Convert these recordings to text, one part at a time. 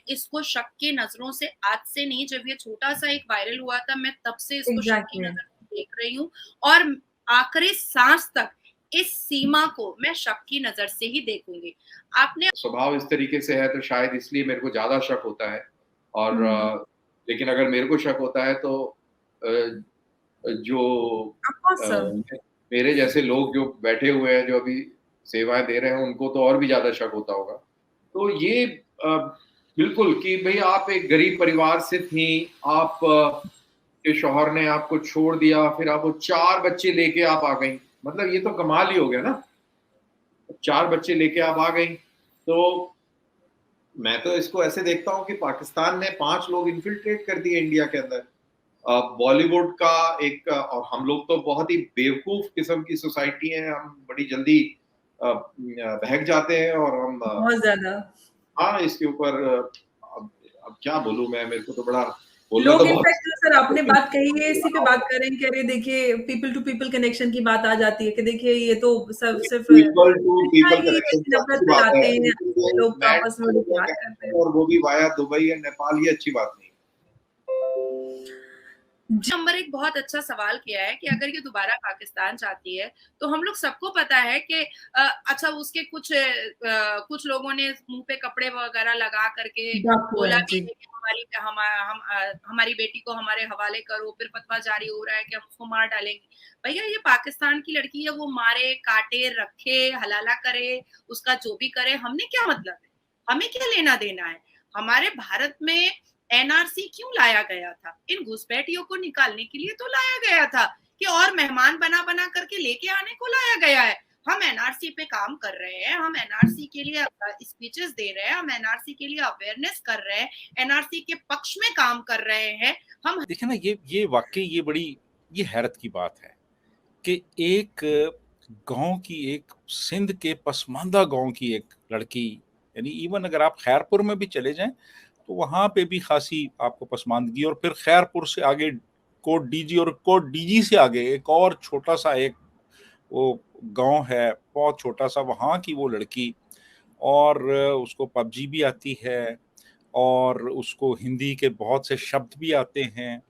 इसको शक की नजरों से आज से नहीं, जब ये छोटा सा एक वायरल हुआ था मैं तब से इसको शक की एग्जैक्टली। नजर से देख रही हूँ। और आखिरी सांस तक इस सीमा को मैं शक की नजर से ही देखूंगी। आपने स्वभाव इस तरीके से है तो शायद इसलिए मेरे को ज्यादा शक होता है। और लेकिन अगर मेरे को शक होता है तो अ, जो ऑफ कोर्स सर। मेरे जैसे लोग जो बैठे हुए हैं, जो अभी सेवाएं दे रहे हैं, उनको तो और भी ज्यादा शक होता होगा। तो ये बिल्कुल कि भाई आप एक गरीब परिवार से थी, आप के शौहर ने आपको छोड़ दिया, फिर आप वो 4 बच्चे लेके आप आ गई, मतलब ये तो कमाल ही हो गया ना। 4 बच्चे लेके आप आ गई। तो मैं तो इसको ऐसे देखता हूँ कि पाकिस्तान ने 5 लोग इन्फिल्ट्रेट कर दिए इंडिया के अंदर। बॉलीवुड का एक और हम लोग तो बहुत ही बेवकूफ किस्म की सोसाइटी है, हम बड़ी जल्दी बहक जाते हैं और हम बहुत ज्यादा। हाँ इसके ऊपर अब क्या बोलूं मैं, मेरे को तो बड़ा बोलना तो लोग बहुत इनफैक्ट सर आपने बात कही है, इसी पे बात कर रहे हैं कि अरे देखिए पीपल टू पीपल कनेक्शन की बात आ जाती है कि देखिए ये तो सब सिर्फ पीपल टू दिखता पीपल ही है कनेक्शन कि तो नफरत अच्छी बात है, फैलाते हैं लेकिन वो लोग मैट आपस में बड़ी प्यार करते हैं। और वो भी वाया दुबई या नेपाल, ये अच्छी बात नहीं। नंबर एक बहुत अच्छा सवाल किया है कि अगर ये दोबारा पाकिस्तान जाती है तो हम लोग सबको पता है कि अच्छा उसके कुछ लोगों ने मुंह पे कपड़े वगैरह लगा करके डाकू बोला है भी जी। है कि हमारी बेटी को हमारे हवाले करो, फिर फतवा जारी हो रहा है कि हम उसको मार डालेंगे। भैया ये पाकिस्तान की लड़की है, वो मारे काटे रखे हलाला करे, उसका जो भी करे, हमने क्या मतलब है, हमें क्या लेना देना है। हमारे भारत में एनआरसी क्यों लाया गया था? इन घुसपैठियों को निकालने के लिए तो लाया गया था कि और मेहमान बना बना करके लेके आने को लाया गया है। हम एनआरसी पे काम कर रहे हैं, हम एनआरसी के लिए स्पीचेस दे रहे हैं, हम एनआरसी के लिए अवेयरनेस कर रहे हैं, एनआरसी के पक्ष में काम कर रहे हैं हम। देखिए ना, ये वाकई ये बड़ी ये हैरत की बात है कि एक गांव की, एक सिंध के पसमानदा गांव की एक लड़की, यानी इवन अगर आप खैरपुर में भी चले जाएं तो वहां पे भी खासी आपको पसमानदगी, और फिर खैरपुर से आगे कोट डीजी, और कोट डीजी से आगे एक और छोटा सा एक वो गांव है, बहुत छोटा सा, वहां की वो लड़की, और उसको पबजी भी आती है और उसको हिंदी के बहुत से शब्द भी आते हैं,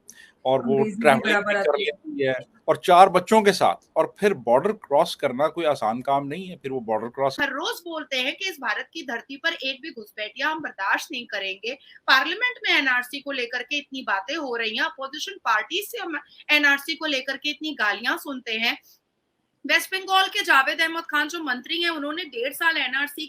और वो अंग्रेजी भी ट्रैवलिंग भी बराबर कर आती है। लेती है, और 4 बच्चों के साथ। और फिर बॉर्डर क्रॉस करना कोई आसान काम नहीं है, फिर वो बॉर्डर क्रॉस। हर रोज बोलते हैं कि इस भारत की धरती पर एक भी घुसपैठिया हम बर्दाश्त नहीं करेंगे। पार्लियामेंट में एनआरसी को लेकर के इतनी बातें हो रही हैं, अपोजिशन पार्टी से हम एनआरसी को लेकर के इतनी गालियां सुनते हैं। वेस्ट बंगाल के जावेद अहमद खान जो मंत्री हैं, उन्होंने 1.5 साल एनआरसी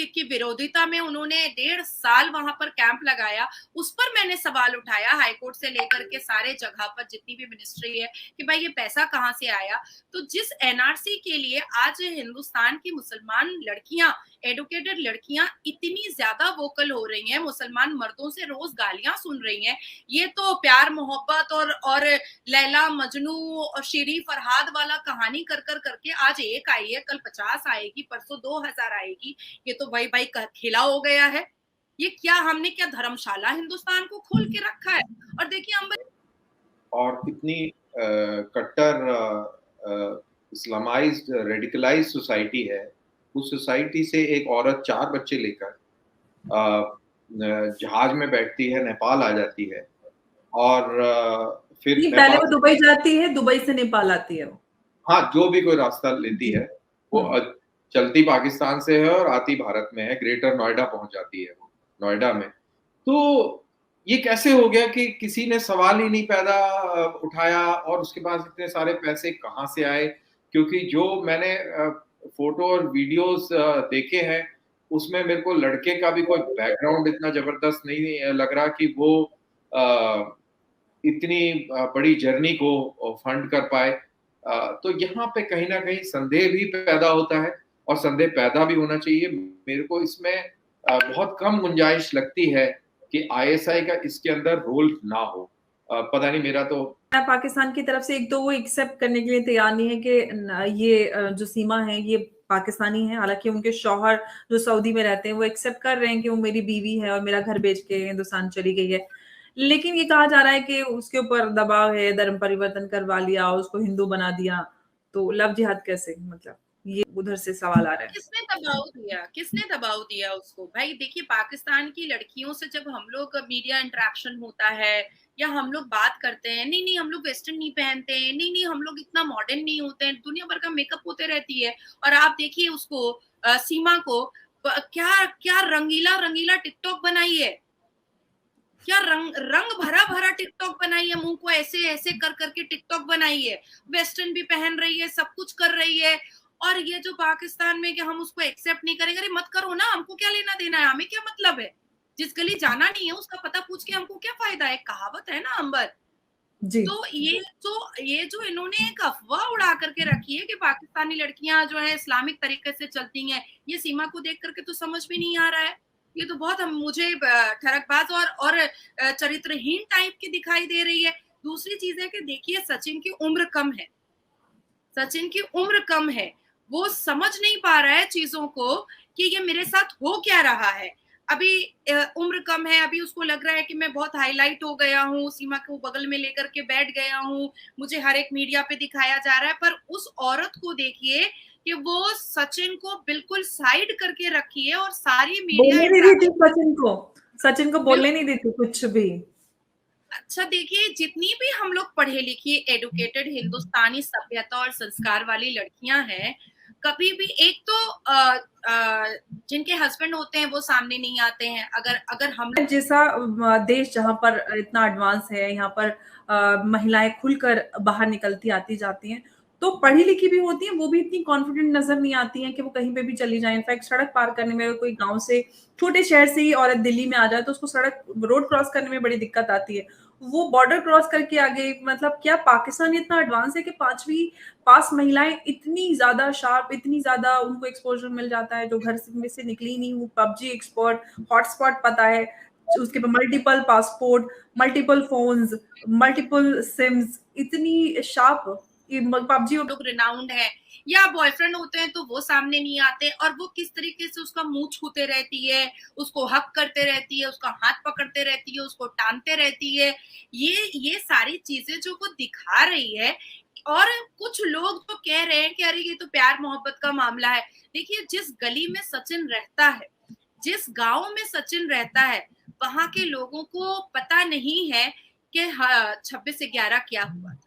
की विरोधिता में उन्होंने 1.5 साल वहां पर कैंप लगाया। उस पर मैंने सवाल उठाया हाईकोर्ट से लेकर के सारे जगह पर जितनी भी मिनिस्ट्री है कि भाई ये पैसा कहां से आया। तो जिस एनआरसी के लिए आज हिंदुस्तान की मुसलमान लड़कियां, एडुकेटेड लड़कियां इतनी ज्यादा वोकल हो रही हैं, मुसलमान मर्दों से रोज गालियां सुन रही हैं, ये तो प्यार मोहब्बत और लैला मजनू और शीरी फरहाद वाला कहानी कर कर करके आज एक आई है, कल 50 आएगी, परसों 2000 आएगी। ये तो भाई भाई खेला हो गया है। ये क्या हमने क्या धर्मशाला हिंदुस्तान को खोल के रखा है? और देखिए हम और कितनी कट्टर इस्लामाइज्ड रेडिकलाइज्ड सोसाइटी है। उस सोसाइटी से एक औरत 4 बच्चे लेकर जहाज में बैठती है, नेपाल आ जाती है, और फिर नहीं, पहले नेपाल वो दुबई जाती है, दुबई से नेपाल आती है वो। हाँ जो भी कोई रास्ता लेती जी। है वो चलती पाकिस्तान से है और आती भारत में है, ग्रेटर नोएडा पहुंच जाती है वो नोएडा में। तो ये कैसे हो गया कि किसी ने सवाल ही नहीं पैदा उठाया, और उसके बाद इतने सारे पैसे कहाँ से आए? क्योंकि जो मैंने फोटो और वीडियोस देखे हैं, उसमें मेरे को लड़के का भी कोई बैकग्राउंड इतना जबरदस्त नहीं लग रहा कि वो इतनी बड़ी जर्नी को फंड कर पाए। तो यहाँ पे कहीं ना कहीं संदेह भी पैदा होता है, और संदेह पैदा भी होना चाहिए। मेरे को इसमें बहुत कम गुंजाइश लगती है कि आईएसआई का इसके अंदर रोल ना हो। पता नहीं, मेरा तो पाकिस्तान की तरफ से एक तो वो एक्सेप्ट करने के लिए तैयार नहीं है कि ये जो सीमा है ये पाकिस्तानी है, हालांकि उनके शौहर जो सऊदी में रहते हैं वो एक्सेप्ट कर रहे हैं कि वो मेरी बीवी है और मेरा घर बेच के हिंदुस्तान चली गई है। लेकिन ये कहा जा रहा है कि उसके ऊपर दबाव है, धर्म परिवर्तन करवा लिया, उसको हिंदू बना दिया। तो लव जिहाद कैसे, मतलब ये उधर से सवाल आ रहा है। किसने दबाव दिया उसको? भाई देखिए, पाकिस्तान की लड़कियों से जब हम लोग मीडिया इंटरेक्शन होता है या हम लोग बात करते हैं, नहीं नहीं हम लोग वेस्टर्न नहीं पहनते हैं, नहीं नहीं हम लोग इतना मॉडर्न नहीं होते हैं, दुनिया भर का मेकअप होते रहती है। और आप देखिए उसको, सीमा को, क्या क्या रंगीला रंगीला टिकटॉक बनाई है, क्या रंग भरा भरा टिकटॉक बनाई है, मुंह को ऐसे ऐसे कर करके टिकटॉक बनाई है, वेस्टर्न भी पहन रही है, सब कुछ कर रही है। और ये जो पाकिस्तान में कि हम उसको एक्सेप्ट नहीं करेंगे, अरे मत करो ना, हमको क्या लेना देना है, हमें क्या मतलब है, जिस गली जाना नहीं है उसका पता पूछ के हमको क्या फायदा है, कहावत है ना अंबर। जी तो ये जो इन्होंने एक अफवाह उड़ा करके रखी है कि पाकिस्तानी लड़कियां जो है इस्लामिक तरीके से चलती हैं, ये सीमा को देख करके तो समझ में नहीं आ रहा है। ये तो बहुत मुझे ठरकबाज और चरित्रहीन टाइप की दिखाई दे रही है। दूसरी चीज है कि देखिए सचिन की उम्र कम है, सचिन की उम्र कम है, वो समझ नहीं पा रहा है चीजों को कि ये मेरे साथ हो क्या रहा है। अभी उम्र कम है, अभी उसको लग रहा है कि मैं बहुत हाईलाइट हो गया हूँ, सीमा को बगल में लेकर के बैठ गया हूँ, मुझे हर एक मीडिया पे दिखाया जा रहा है। पर उस औरत को देखिए कि वो सचिन को बिल्कुल साइड करके रखी है और सारी मीडिया बोलने नहीं देती सचिन को बोलने नहीं देती कुछ भी। अच्छा देखिए, जितनी भी हम लोग पढ़े लिखी एडुकेटेड हिंदुस्तानी सभ्यता और संस्कार वाली लड़कियां हैं, कभी भी एक तो जिनके हस्बैंड होते हैं वो सामने नहीं आते हैं। अगर हम जैसा देश जहां पर इतना एडवांस है, यहाँ पर महिलाएं खुलकर बाहर निकलती आती जाती हैं, तो पढ़ी लिखी भी होती हैं, वो भी इतनी कॉन्फिडेंट नजर नहीं आती हैं कि वो कहीं पे भी चली जाएं। इनफैक्ट सड़क पार करने में, कोई गांव से, छोटे शहर से ही औरत दिल्ली में आ जाए तो उसको रोड क्रॉस करने में बड़ी दिक्कत आती है। वो बॉर्डर क्रॉस करके आ गई। मतलब क्या पाकिस्तान इतना एडवांस है कि 5वीं पास महिलाएं इतनी ज्यादा शार्प, इतनी ज्यादा उनको एक्सपोजर मिल जाता है, जो घर में से निकली नहीं हूँ, पबजी एक्सपर्ट, हॉटस्पॉट पता है, उसके पे multiple passport, multiple phones, multiple sims, इतनी शार्प पबजी। लोग रिनाउंड है या बॉयफ्रेंड होते हैं तो वो सामने नहीं आते, और वो किस तरीके से उसका मुंह छूते रहती है, उसको हक करते रहती है, उसका हाथ पकड़ते रहती है, उसको टानते रहती है। ये सारी चीजें जो वो दिखा रही है, और कुछ लोग तो कह रहे हैं कि अरे ये तो प्यार मोहब्बत का मामला है। देखिए, जिस गली में सचिन रहता है, जिस गांव में सचिन रहता है, वहां के लोगों को पता नहीं है कि 26/11 क्या हुआ था।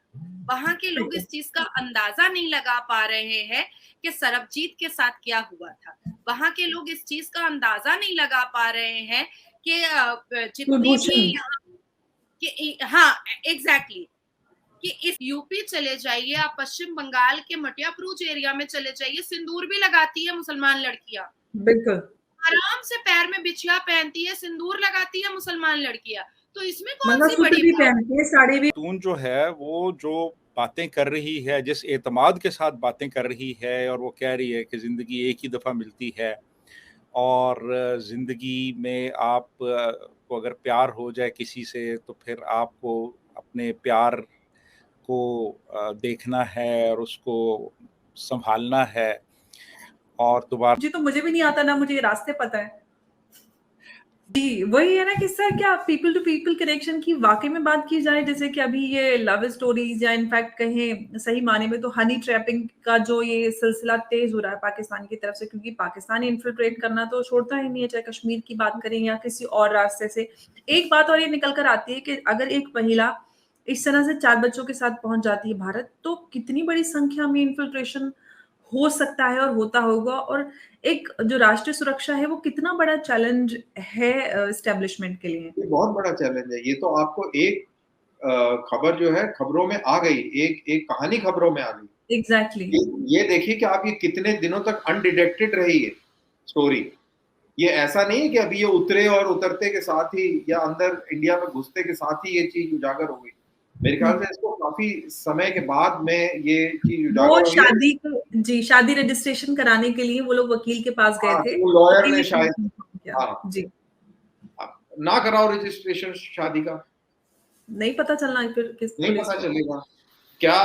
वहां के लोग इस चीज का अंदाजा नहीं लगा पा रहे हैं कि सरबजीत के साथ क्या हुआ था। वहां के लोग इस चीज का अंदाजा नहीं लगा पा रहे हैं कि जितनी भी हाँ एग्जैक्टली, कि इस यूपी चले जाइए, आप पश्चिम बंगाल के मटियाप्रूज एरिया में चले जाइए, सिंदूर भी लगाती है मुसलमान लड़कियां, बिल्कुल आराम से पैर में बिछिया पहनती है, सिंदूर लगाती है मुसलमान लड़कियां। तो इसमें कौन सी मंगलसूत्र बड़ी भी बात पहनती है, साड़ी भी। खातून जो है वो जो बातें कर रही है, जिस एतमाद के साथ बातें कर रही है, और वो कह रही है कि ज़िंदगी एक ही दफ़ा मिलती है, और ज़िंदगी में आप को अगर प्यार हो जाए किसी से तो फिर आपको अपने प्यार को देखना है और उसको संभालना है, और दोबारा जी तो मुझे भी नहीं आता ना, मुझे ये रास्ते पता है। जी वही है ना कि सर, क्या पीपल टू पीपल कनेक्शन की वाकई में बात की जाए, जैसे कि अभी ये लव स्टोरीज, या इनफैक्ट कहें सही माने में तो हनी ट्रैपिंग का जो ये सिलसिला तेज हो रहा है पाकिस्तान की तरफ से, क्योंकि पाकिस्तान इन्फिल्ट्रेट करना तो छोड़ता ही नहीं है, चाहे कश्मीर की बात करें या किसी और रास्ते से। एक बात और ये निकल कर आती है कि अगर एक महिला इस तरह से 4 बच्चों के साथ पहुंच जाती है भारत, तो कितनी बड़ी संख्या में इन्फिल्ट्रेशन हो सकता है और होता होगा, और एक जो राष्ट्रीय सुरक्षा है वो कितना बड़ा चैलेंज है एस्टेब्लिशमेंट के लिए। ये बहुत बड़ा चैलेंज है। ये तो आपको एक खबर जो है खबरों में आ गई, एक कहानी खबरों में आ गई। एग्जैक्टली ये देखिए कि आप ये कितने दिनों तक अनडिटेक्टेड रही है स्टोरी। ये ऐसा नहीं है कि अभी ये उतरे और उतरते के साथ ही या अंदर इंडिया में घुसते के साथ ही ये चीज उजागर हो गई। मेरे ख्याल से इसको काफी समय के बाद में ये चीज उजागर हो गई। शादी रजिस्ट्रेशन कराने के लिए वो लोग वकील के पास गए थे, तो लॉयर वकील ने ने शायद जी ना कराओ रजिस्ट्रेशन शादी का, नहीं पता चलना फिर किस नहीं पुलिस पता को। चलेगा क्या